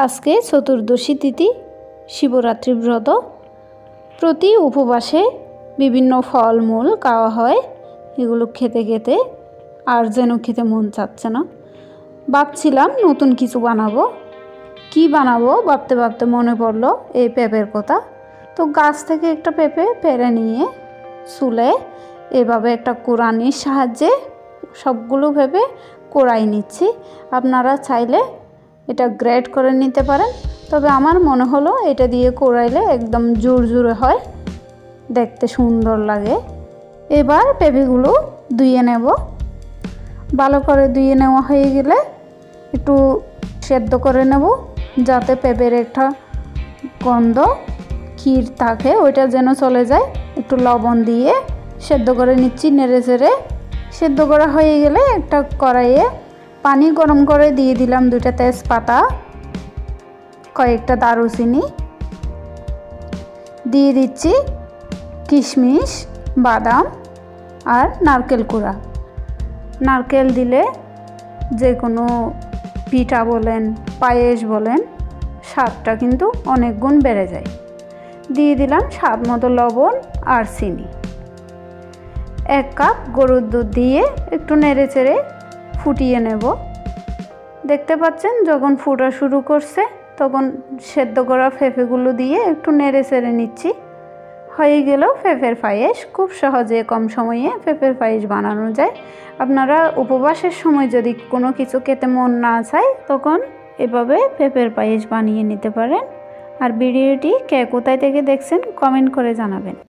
আজকে চতুর্দশী তিথি, শিবরাত্রি ব্রত। প্রতি উপবাসে বিভিন্ন ফলমূল খাওয়া হয়। এগুলো খেতে খেতে আর যেন খেতে মন চাচ্ছে না। ভাবছিলাম নতুন কিছু বানাবো। কি বানাবো ভাবতে ভাবতে মনে পড়লো এই পেঁপের কথা। তো গাছ থেকে একটা পেঁপে পেড়ে নিয়ে চুলে এভাবে একটা কোড়ানির সাহায্যে সবগুলো পেঁপে কোড়াই নিচ্ছি। আপনারা চাইলে এটা গ্রেট করে নিতে পারেন, তবে আমার মনে হলো এটা দিয়ে কোড়াইলে একদম জোরে হয়, দেখতে সুন্দর লাগে। এবার পেঁপেগুলো ধুয়ে নেব। ভালো করে ধুয়ে নেওয়া হয়ে গেলে একটু সেদ্ধ করে নেব, যাতে পেঁপের একটা গন্ধ ক্ষীর থাকে ওইটা যেন চলে যায়। একটু লবণ দিয়ে সেদ্ধ করে নিচ্ছি নেড়ে চেড়ে। সেদ্ধ করা হয়ে গেলে একটা কড়াইয়ে পানি গরম করে দিয়ে দিলাম 2টা তেজপাতা, কয়েকটা দারুচিনি, দিয়ে দিচ্ছি কিশমিশ, বাদাম আর নারকেল কুড়া। নারকেল দিলে যে কোনো পিঠা বলেন, পায়েস বলেন, স্বাদটা কিন্তু অনেক গুণ বেড়ে যায়। দিয়ে দিলাম স্বাদ মতো লবণ আর চিনি। 1 কাপ গরুর দুধ দিয়ে একটু নেড়ে চেড়ে ফুটিয়ে নেব। দেখতে পাচ্ছেন যখন ফুটা শুরু করছে তখন সেদ্ধ করা পেঁপেগুলো দিয়ে একটু নেড়ে চেড়ে নিচ্ছি। হয়ে গেল পেঁপের পায়েস। খুব সহজে কম সময়ে পেঁপের পায়েস বানানো যায়। আপনারা উপবাসের সময় যদি কোনো কিছু খেতে মন না চায় তখন এভাবে পেঁপের পায়েস বানিয়ে নিতে পারেন। আর ভিডিওটি কে কোথায় থেকে দেখছেন কমেন্ট করে জানাবেন।